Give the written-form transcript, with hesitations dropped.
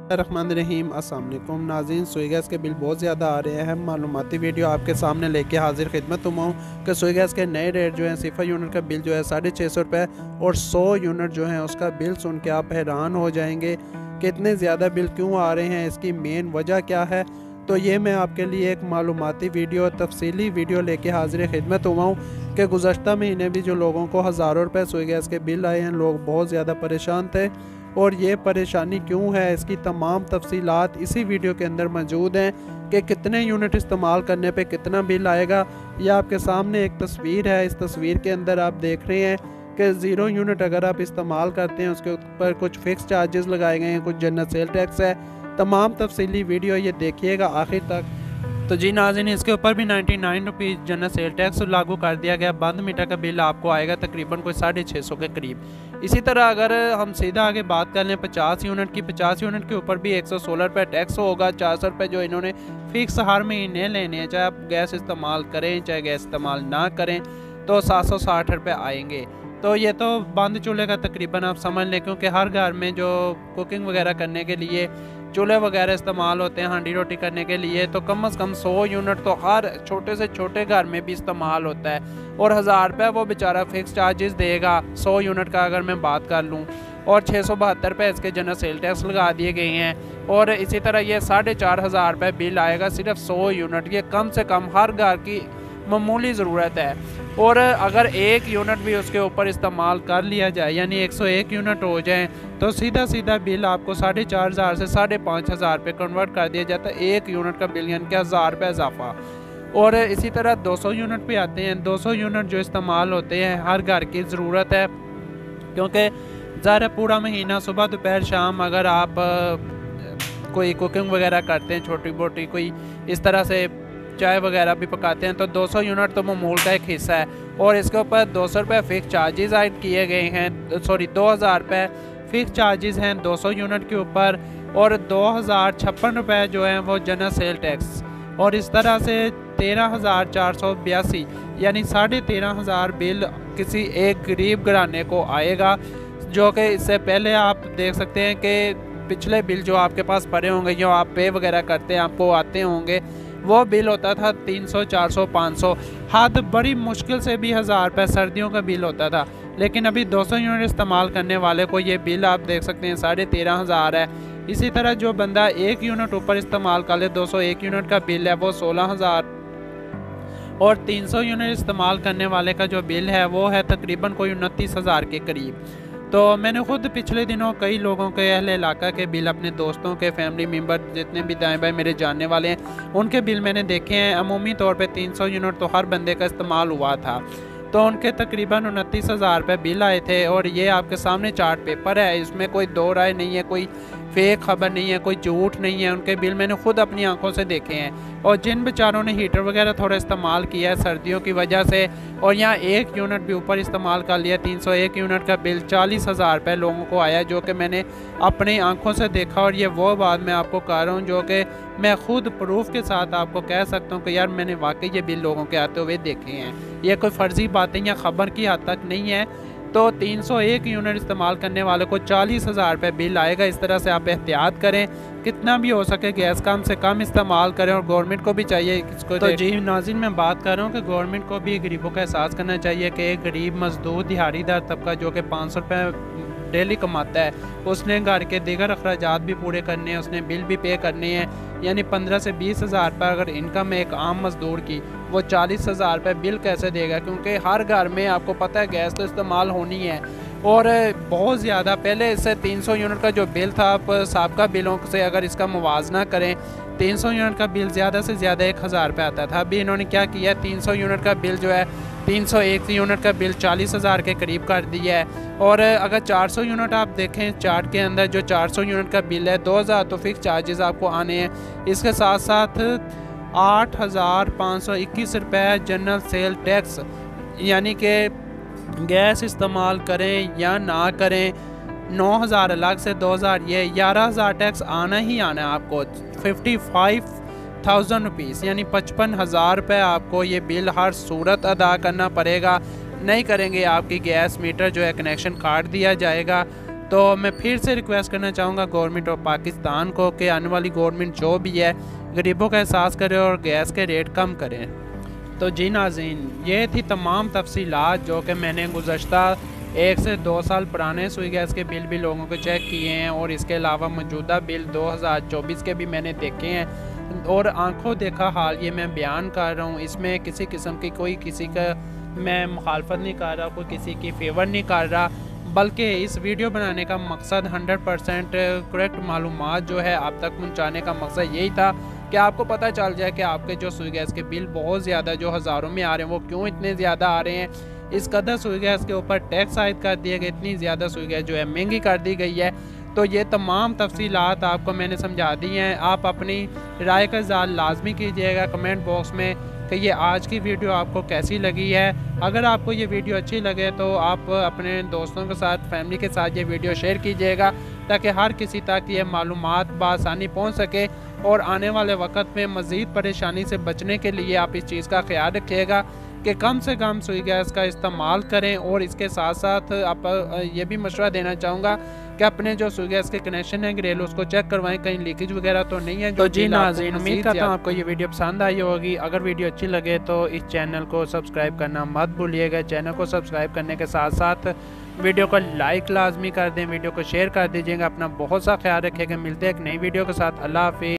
रहमानिर्रहीम। अस्सलाम वालेकुम नाज़रीन, सोई गैस के बिल बहुत ज़्यादा आ रहे हैं। मालूमाती वीडियो आपके सामने लेके हाजिर खिदमत हुआ हूँ कि सोई गैस के नए रेट जो हैं, सिफर यूनिट का बिल जो है 650 रुपये और 100 यूनिट जो है उसका बिल सुन के आप हैरान हो जाएंगे कि इतने ज़्यादा बिल क्यों आ रहे हैं, इसकी मेन वजह क्या है। तो ये मैं आपके लिए एक मालूमाती वीडियो, तफसीली वीडियो लेके हाजिर खिदमत हुआ हूँ कि गुज़श्ता महीने भी जो लोगों को हज़ारों रुपये सोई गैस के बिल आए हैं, लोग बहुत ज़्यादा परेशान थे और ये परेशानी क्यों है, इसकी तमाम तफसीलात इसी वीडियो के अंदर मौजूद हैं कि कितने यूनिट इस्तेमाल करने पे कितना बिल आएगा। यह आपके सामने एक तस्वीर है। इस तस्वीर के अंदर आप देख रहे हैं कि 0 यूनिट अगर आप इस्तेमाल करते हैं उसके ऊपर कुछ फ़िक्स चार्जेस लगाए गए हैं, कुछ जनरल सेल टैक्स है। तमाम तफसीली वीडियो ये देखिएगा आखिर तक। तो जी नाज़रीन, इसके ऊपर भी 99 रुपीज़ जनरल सेल टैक्स लागू कर दिया गया। बंद मीटर का बिल आपको आएगा तकरीबन कोई 650 के करीब। इसी तरह अगर हम सीधा आगे बात कर लें 50 यूनिट की, 50 यूनिट के ऊपर भी 116 रुपये टैक्स होगा। 400 रुपये जो इन्होंने फ़िक्स हर महीने लेने हैं, चाहे आप गैस इस्तेमाल करें चाहे गैस इस्तेमाल ना करें, तो 760 रुपये आएंगे। तो ये तो बंद चूल्हे का तकरीबन आप समझ लें, क्योंकि हर घर में जो कुकिंग वगैरह करने के लिए चूल्हे वगैरह इस्तेमाल होते हैं, हांडी रोटी करने के लिए, तो कम से कम 100 यूनिट तो हर छोटे से छोटे घर में भी इस्तेमाल होता है। और 1000 रुपये वो बेचारा फिक्स चार्जेस देगा 100 यूनिट का अगर मैं बात कर लूँ, और 672 रुपये इसके जनरल सेल टैक्स लगा दिए गए हैं। और इसी तरह ये 4500 रुपये बिल आएगा सिर्फ 100 यूनिट। ये कम से कम हर घर की मामूली ज़रूरत है। और अगर 1 यूनिट भी उसके ऊपर इस्तेमाल कर लिया जाए, यानी 101 यूनिट हो जाए, तो सीधा सीधा बिल आपको 4500 से 5500 रुपये कन्वर्ट कर दिया जाता है। 1 यूनिट का बिल यानी कि 1000 रुपये इजाफा। और इसी तरह 200 यूनिट भी आते हैं। 200 यूनिट जो इस्तेमाल होते हैं हर घर की ज़रूरत है, क्योंकि ज़ाहिर पूरा महीना सुबह दोपहर शाम अगर आप कोई कुकिंग वगैरह करते हैं, छोटी मोटी कोई इस तरह से चाय वगैरह भी पकाते हैं, तो 200 यूनिट तो मामूल का एक हिस्सा है। और इसके ऊपर 200 रुपये फ़िक्स चार्जेस ऐड किए गए हैं, सॉरी 2000 रुपये फ़िक्स चार्जेस हैं 200 यूनिट के ऊपर, और 2056 रुपये जो हैं वो जनरल सेल टैक्स। और इस तरह से 13482 यानी 13500 बिल किसी एक गरीब घराने को आएगा, जो कि इससे पहले आप देख सकते हैं कि पिछले बिल जो आपके पास पड़े होंगे, जो आप पे वगैरह करते हैं, आपको आते होंगे, वो बिल होता था 300, 400, 500, हद बड़ी मुश्किल से भी 1000 रुपये सर्दियों का बिल होता था। लेकिन अभी 200 यूनिट इस्तेमाल करने वाले को ये बिल आप देख सकते हैं 13500 है। इसी तरह जो बंदा 1 यूनिट ऊपर इस्तेमाल कर ले, 201 यूनिट का बिल है वो 16000, और 300 यूनिट इस्तेमाल करने वाले का जो बिल है वो है तकरीबन कोई 29,000 के करीब। तो मैंने ख़ुद पिछले दिनों कई लोगों के अहले इलाका के बिल, अपने दोस्तों के फैमिली मेम्बर जितने भी दाएँ बाएँ मेरे जानने वाले हैं, उनके बिल मैंने देखे हैं। अमूमी तौर पे 300 यूनिट तो हर बंदे का इस्तेमाल हुआ था, तो उनके तकरीबन 29,000 रुपये बिल आए थे। और ये आपके सामने चार्ट पेपर है, इसमें कोई दो राय नहीं है, कोई फेक खबर नहीं है, कोई झूठ नहीं है। उनके बिल मैंने खुद अपनी आंखों से देखे हैं। और जिन बेचारों ने हीटर वगैरह थोड़ा इस्तेमाल किया है सर्दियों की वजह से, और यहाँ 1 यूनिट भी ऊपर इस्तेमाल कर लिया, 301 यूनिट का बिल 40,000 रुपये लोगों को आया, जो कि मैंने अपनी आंखों से देखा। और ये वो बात मैं आपको कह रहा हूँ जो कि मैं खुद प्रूफ के साथ आपको कह सकता हूँ कि यार मैंने वाकई ये बिल लोगों के आते हुए देखे हैं। ये कोई फर्जी बातें या ख़बर की हद तक नहीं है। तो 301 यूनिट इस्तेमाल करने वाले को 40,000 रुपये बिल आएगा। इस तरह से आप एहतियात करें, कितना भी हो सके गैस कम से कम इस्तेमाल करें। और गवर्नमेंट को भी चाहिए इसको। तो जी नाज़रीन, मैं बात कर रहा हूँ कि गवर्नमेंट को भी गरीबों का एहसास करना चाहिए कि एक गरीब मजदूर दिहाड़ीदार तबका जो कि 500 रुपये डेली कमाता है, उसने घर के दीगर अखराजात भी पूरे करने हैं, उसने बिल भी पे करने हैं। यानी 15 से 20,000 रुपये अगर इनकम है एक आम मजदूर की, वो 40,000 रुपये बिल कैसे देगा? क्योंकि हर घर में आपको पता है गैस तो इस्तेमाल होनी है, और बहुत ज़्यादा। पहले इससे 300 यूनिट का जो बिल था, आप साबका बिलों से अगर इसका मुवाजना करें, 300 यूनिट का बिल ज़्यादा से ज़्यादा 1000 रुपये आता था। अभी इन्होंने क्या किया, 300 यूनिट का बिल जो है 301 यूनिट का बिल 40,000 के करीब कर दिया है। और अगर 400 यूनिट आप देखें चार्ट के अंदर, जो 400 यूनिट का बिल है 2000 तो फिक्स चार्जेस आपको आने हैं। इसके साथ साथ 8,521 रुपये जनरल सेल टैक्स, यानी कि गैस इस्तेमाल करें या ना करें, 9,000 अलग से 2,000, ये 11,000 टैक्स आना ही आना है आपको। 55,000 रुपीज़ यानी 55,000 रुपये आपको ये बिल हर सूरत अदा करना पड़ेगा। नहीं करेंगे आपकी गैस मीटर जो है कनेक्शन काट दिया जाएगा। तो मैं फिर से रिक्वेस्ट करना चाहूँगा गवर्नमेंट ऑफ पाकिस्तान को कि आने वाली गवर्नमेंट जो भी है गरीबों का एहसास करे और गैस के रेट कम करें। तो जी नाज़रीन, ये थी तमाम तफसीलात जो कि मैंने गुज़श्ता 1 से 2 साल पुराने सुई गैस के बिल भी लोगों को चेक किए हैं और इसके अलावा मौजूदा बिल 2024 के भी मैंने देखे हैं और आंखों देखा हाल ये मैं बयान कर रहा हूँ। इसमें किसी किस्म की कोई किसी का मैं मुखालफत नहीं कर रहा, कोई किसी की फेवर नहीं कर रहा, बल्कि इस वीडियो बनाने का मकसद 100% करेक्ट मालूमात जो है आप तक पहुँचाने का मकसद यही था कि आपको पता चल जाए कि आपके जो सुई गैस के बिल बहुत ज़्यादा जो हज़ारों में आ रहे हैं वो क्यों इतने ज़्यादा आ रहे हैं। इस कदर सुई गैस के ऊपर टैक्स आयद कर दिया गया, इतनी ज़्यादा सुई गैस जो है महंगी कर दी गई है। तो ये तमाम तफसीलात आपको मैंने समझा दी हैं। आप अपनी राय का इज़हार लाजमी कीजिएगा कमेंट बॉक्स में कि ये आज की वीडियो आपको कैसी लगी है। अगर आपको ये वीडियो अच्छी लगे तो आप अपने दोस्तों के साथ, फैमिली के साथ ये वीडियो शेयर कीजिएगा ताकि हर किसी तक ये मालूमात बआसानी पहुँच सके और आने वाले वक्त में मज़ीद परेशानी से बचने के लिए आप इस चीज़ का ख्याल रखिएगा कि कम से कम सुई गैस का इस्तेमाल करें। और इसके साथ साथ आप ये भी मशवरा देना चाहूँगा कि अपने जो सुई गैस के कनेक्शन है घरेलू उसको चेक करवाएं, कहीं लीकेज वगैरह तो नहीं है। तो जी नाज़रीन, उम्मीद करता हूँ आपको ये वीडियो पसंद आई होगी। अगर वीडियो अच्छी लगे तो इस चैनल को सब्सक्राइब करना मत भूलिएगा। चैनल को सब्सक्राइब करने के साथ साथ वीडियो को लाइक लाजमी कर दें, वीडियो को शेयर कर दीजिएगा। अपना बहुत सा ख्याल रखिएगा। मिलते हैं एक नई वीडियो के साथ। अल्लाह हाफिज़।